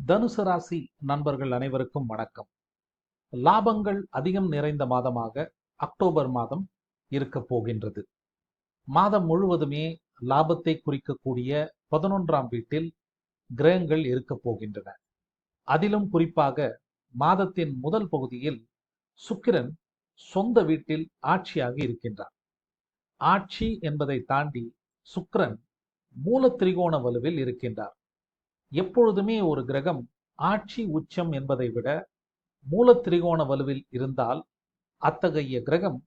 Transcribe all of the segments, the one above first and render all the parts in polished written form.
தனுசு ராசி நண்பர்கள் அனைவருக்கும் வணக்கம். லாபங்கள் அதிகம் நிறைந்த மாதமாக அக்டோபர் மாதம் இருக்க போகின்றது. மாதம் முழுவதுமே லாபத்தை குறிக்கக்கூடிய 11ஆம் வீட்டில் கிரகங்கள் இருக்க போகின்றன. அதிலும் குறிப்பாக மாதத்தின் முதல் பகுதியில் சுக்கிரன் சொந்த வீட்டில் ஆட்சியாக இருக்கின்றார். ஆட்சி என்பதை தாண்டி சுக்கிரன் மூல திரிகோண வலுவில் இருக்கின்றார். எப்பொழுதுமே ஒரு கிரகம் ஆட்சி உச்சம் என்பதை விட மூல திரிகோண வலுவில் இருந்தால் அத்தகைய கிரகம்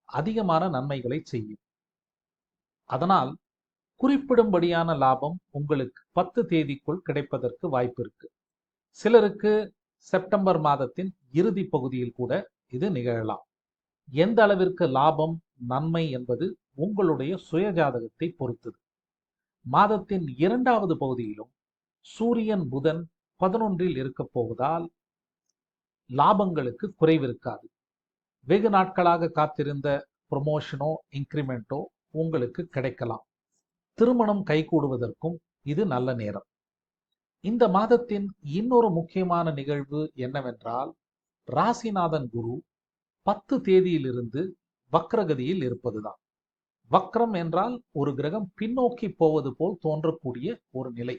அதிகமான நன்மைகளை செய்யும். அதனால் குறிப்பிடும்படியான லாபம் உங்களுக்கு 10 தேதிக்குள் கிடைப்பதற்கு வாய்ப்பு இருக்கு. சிலருக்கு செப்டம்பர் மாதத்தின் இறுதி பகுதியில் கூட இது நிகழலாம். எந்த அளவிற்கு லாபம் நன்மை என்பது உங்களுடைய சுயஜாதகத்தை பொறுத்தது. மாதத்தின் 2வது பகுதியிலும் சூரியன் புதன் 11இல் இருக்க போவதால் லாபங்களுக்கு குறைவிருக்காது. வெகு நாட்களாக காத்திருந்த ப்ரொமோஷனோ இன்கிரிமெண்டோ உங்களுக்கு கிடைக்கலாம். திருமணம் கைகூடுவதற்கும் இது நல்ல நேரம். இந்த மாதத்தின் இன்னொரு முக்கியமான நிகழ்வு என்னவென்றால், ராசிநாதன் குரு 10 தேதியிலிருந்து வக்ரகதியில் இருப்பதுதான். வக்ரம் என்றால் ஒரு கிரகம் பின்னோக்கி போவது போல் தோன்றக்கூடிய ஒரு நிலை.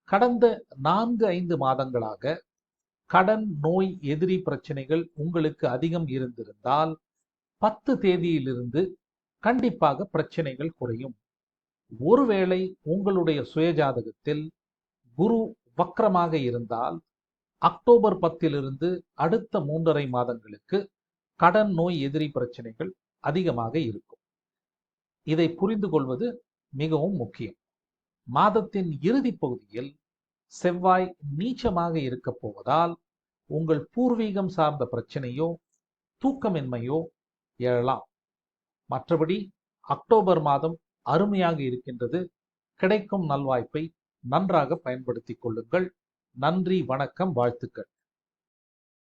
கடந்த 4-5 மாதங்களாக கடன், நோய், எதிரி பிரச்சனைகள் உங்களுக்கு அதிகம் இருந்திருந்தால் 10 தேதியிலிருந்து கண்டிப்பாக பிரச்சனைகள் குறையும். ஒருவேளை உங்களுடைய சுயஜாதகத்தில் குரு வக்ரமாக இருந்தால் அக்டோபர் 10இலிருந்து அடுத்த 3.5 மாதங்களுக்கு கடன், நோய், எதிரி பிரச்சனைகள் அதிகமாக இருக்கும். இதை புரிந்து கொள்வது மிகவும் முக்கியம். மாதத்தின் இறுதி பகுதியில் செவ்வாய் நீச்சமாக இருக்க போவதால் உங்கள் பூர்வீகம் சார்ந்த பிரச்சனையோ தூக்கமின்மையோ எழலாம். மற்றபடி அக்டோபர் மாதம் அருமையாக இருக்கின்றது. கிடைக்கும் நல்வாய்ப்பை நன்றாக பயன்படுத்திக் கொள்ளுங்கள். நன்றி, வணக்கம், வாழ்த்துக்கள்.